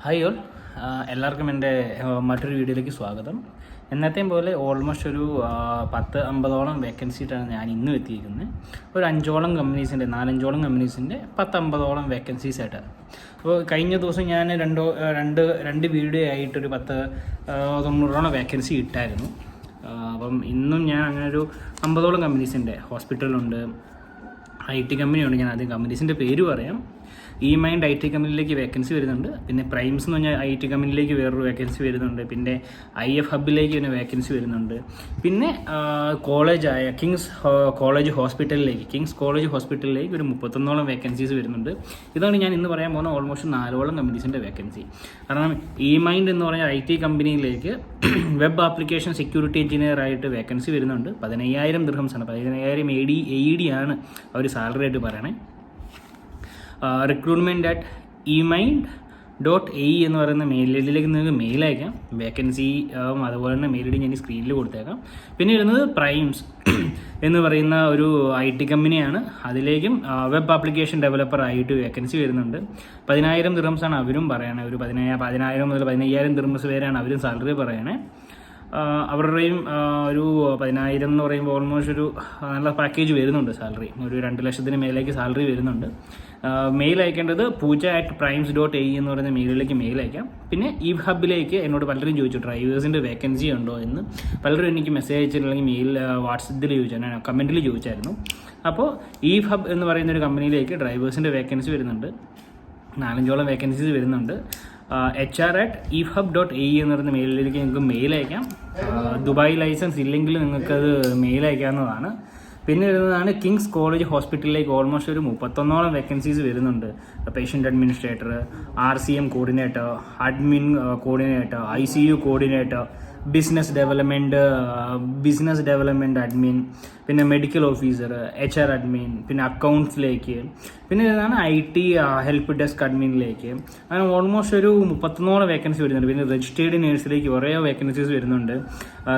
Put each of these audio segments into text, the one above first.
Hi all, എല്ലാവർക്കും എൻ്റെ മറ്റൊരു വീഡിയോയിലേക്ക് സ്വാഗതം. എന്നത്തെയും പോലെ ഓൾമോസ്റ്റ് ഒരു 10-50ഓളം വേക്കൻസിയിട്ടാണ് ഞാൻ ഇന്നും എത്തിയിരിക്കുന്നത്. ഒരു 5ഓളം കമ്പനീസിൻ്റെ 4-5ഓളം കമ്പനീസിൻ്റെ 10-50ഓളം വേക്കൻസീസ് ആയിട്ടാണ്. അപ്പോൾ കഴിഞ്ഞ ദിവസം ഞാൻ രണ്ട് വീഡിയോ ആയിട്ടൊരു 90-90ഓളം വേക്കൻസി ഇട്ടായിരുന്നു. അപ്പം ഇന്നും ഞാൻ അങ്ങനെ ഒരു 50ഓളം കമ്പനീസിൻ്റെ ഹോസ്പിറ്റലുണ്ട്, IT കമ്പനിയുണ്ട്. ഞാൻ ആദ്യം കമ്പനീസിൻ്റെ പേര് പറയാം. E-Mind IT കമ്പനിയിലേക്ക് വേക്കൻസി വരുന്നുണ്ട്. പിന്നെ പ്രൈംസ് എന്ന് പറഞ്ഞാൽ IT കമ്പനിയിലേക്ക് വേറൊരു വേക്കൻസി വരുന്നുണ്ട്. പിന്നെ IF ഹബിലേക്ക് തന്നെ വേക്കൻസി വരുന്നുണ്ട്. പിന്നെ കോളേജായ കിങ്സ് കോളേജ് ഹോസ്പിറ്റലിലേക്ക് ഒരു 31ഓളം വേക്കൻസീസ് വരുന്നുണ്ട്. ഇതാണ് ഞാൻ ഇന്ന് പറയാൻ പോകുന്ന ഓൾമോസ്റ്റ് 4ഓളം കമ്പനീസിൻ്റെ വേക്കൻസി. കാരണം E-Mind എന്ന് പറഞ്ഞാൽ IT കമ്പനിയിലേക്ക് വെബ് ആപ്ലിക്കേഷൻ സെക്യൂരിറ്റി എഞ്ചിനീയർ ആയിട്ട് വേക്കൻസി വരുന്നുണ്ട്. 15,000 ദിർഹംസാണ്, 15,000 AED ആണ് അവർ സാലറി ആയിട്ട് പറയണേ. recruitment@emind.ae എന്ന് പറയുന്ന മെയിൽ ഐ ഡിയിലേക്ക് നിങ്ങൾക്ക് മെയിൽ അയക്കാം. വേക്കൻസി അതുപോലെ തന്നെ മെയിൽ ഐ ഡി ഞാൻ ഈ സ്ക്രീനിൽ കൊടുത്തേക്കാം. പിന്നെ വരുന്നത് പ്രൈംസ് എന്ന് പറയുന്ന ഒരു IT കമ്പനിയാണ്. അതിലേക്കും വെബ് ആപ്ലിക്കേഷൻ ഡെവലപ്പർ ആയിട്ട് വേക്കൻസി വരുന്നുണ്ട്. 10,000 ദിർഹംസാണ് അവരും പറയണേ. ഒരു 10,000 മുതൽ 15,000 ദിർഹംസ് വരെയാണ് അവരും സാലറി പറയണേ. അവരുടെയും ഒരു 10,000 എന്ന് പറയുമ്പോൾ ഓൾമോസ്റ്റ് ഒരു നല്ല പാക്കേജ് വരുന്നുണ്ട്. സാലറി ഒരു 2 ലക്ഷത്തിന് മേലേക്ക് സാലറി വരുന്നുണ്ട്. മെയിൽ അയക്കേണ്ടത് pooja@primes.ae എന്ന് പറയുന്ന മെയിലിലേക്ക് മെയിൽ അയക്കാം. പിന്നെ ഈ ഹബിലേക്ക് എന്നോട് പലരും ചോദിച്ചു ഡ്രൈവേഴ്സിൻ്റെ വേക്കൻസി ഉണ്ടോ എന്ന്. പലരും എനിക്ക് മെസ്സേജ് അയച്ചിട്ടുണ്ടെങ്കിൽ മെയിൽ വാട്സപ്പിൽ ചോദിച്ചാൽ കമൻറ്റിൽ ചോദിച്ചായിരുന്നു. അപ്പോൾ ഈ ഹബ് എന്ന് പറയുന്ന ഒരു കമ്പനിയിലേക്ക് ഡ്രൈവേഴ്സിൻ്റെ വേക്കൻസി വരുന്നുണ്ട്. 4-5ഓളം വേക്കൻസീസ് വരുന്നുണ്ട്. HR@efhub.ae എന്ന് പറയുന്ന മെയിലിലേക്ക് നിങ്ങൾക്ക് മെയിൽ അയക്കാം. ദുബായ് ലൈസൻസ് ഇല്ലെങ്കിൽ നിങ്ങൾക്കത് മെയിൽ അയക്കാവുന്നതാണ്. പിന്നെ വരുന്നതാണ് കിങ്സ് കോളേജ് ഹോസ്പിറ്റലിലേക്ക് ഓൾമോസ്റ്റ് ഒരു 31ഓളം വേക്കൻസീസ് വരുന്നുണ്ട്. Patient administrator, RCM coordinator, admin coordinator, ICU coordinator, business development admin, പിന്നെ മെഡിക്കൽ ഓഫീസർ, HR അഡ്മിൻ, പിന്നെ അക്കൗണ്ട്സിലേക്ക്, പിന്നെ ഇതാണ് IT ഹെൽപ്പ് ഡെസ്ക് അഡ്മിനിലേക്ക്. അങ്ങനെ ഓൾമോസ്റ്റ് ഒരു 31ഓളം വേക്കൻസി വരുന്നുണ്ട്. പിന്നെ രജിസ്റ്റേർഡ് നേഴ്സിലേക്ക് കുറേ വേക്കൻസീസ് വരുന്നുണ്ട്.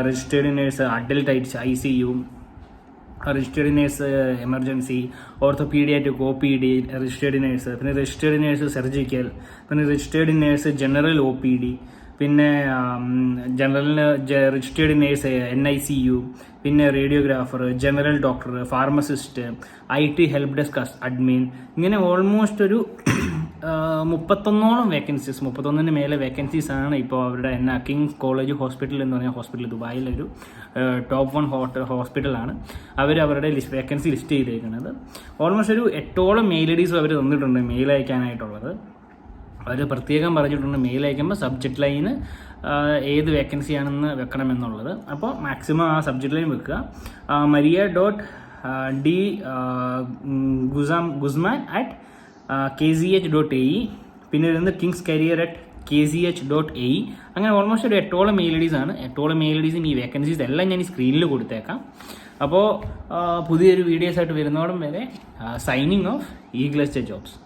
Registered nurse, adult ICU, registered nurse emergency, orthopaedic OPD, registered nurse, പിന്നെ രജിസ്റ്റേർഡ് നേഴ്സ് സർജിക്കൽ, പിന്നെ രജിസ്റ്റേർഡ് നേഴ്സ് ജനറൽ OPD, പിന്നെ രജിസ്റ്റേർഡ് നേഴ്സ് NICU, പിന്നെ radiographer, general doctor, pharmacist, IT help desk admin. ഇങ്ങനെ almost ഒരു 31ഓളം vacancies, 31ന് മേലെ vacancies ആണ് ഇപ്പോൾ അവരുടെ കിങ്സ് കോളേജ് ഹോസ്പിറ്റൽ എന്ന് പറഞ്ഞ ഹോസ്പിറ്റൽ ദുബായിലൊരു ടോപ്പ് 1 ഹോസ്പിറ്റലാണ്. അവരുടെ വേക്കൻസി ലിസ്റ്റ് ചെയ്തേക്കുന്നത്. ഓൾമോസ്റ്റ് ഒരു 8ഓളം മെയിൽ IDs അവർ തന്നിട്ടുണ്ട് മെയിൽ അയക്കാനായിട്ടുള്ളത്. അവർ പ്രത്യേകം പറഞ്ഞിട്ടുണ്ട് മെയിൽ അയക്കുമ്പോൾ സബ്ജക്റ്റ് ലൈന് ഏത് വേക്കൻസിയാണെന്ന് വെക്കണമെന്നുള്ളത്. അപ്പോൾ മാക്സിമം ആ സബ്ജക്റ്റ് ലൈൻ വെക്കുക. maria.d.guzman@kzh.ae, പിന്നെ വരുന്നത് കിങ്സ് കരിയർ@kzh.ae. അങ്ങനെ ഓൾമോസ്റ്റ് ഒരു 8ഓളം മെയിൽ IDs ആണ്. 8ഓളം മെയിൽ IDസും ഈ വേക്കൻസീസ് എല്ലാം ഞാൻ ഈ സ്ക്രീനിൽ കൊടുത്തേക്കാം. അപ്പോൾ പുതിയൊരു വീഡിയോസ് ആയിട്ട് വരുന്നോടം വരെ സൈനിങ് ഓഫ് ഈഗ്ലസ് ജോബ്സ്.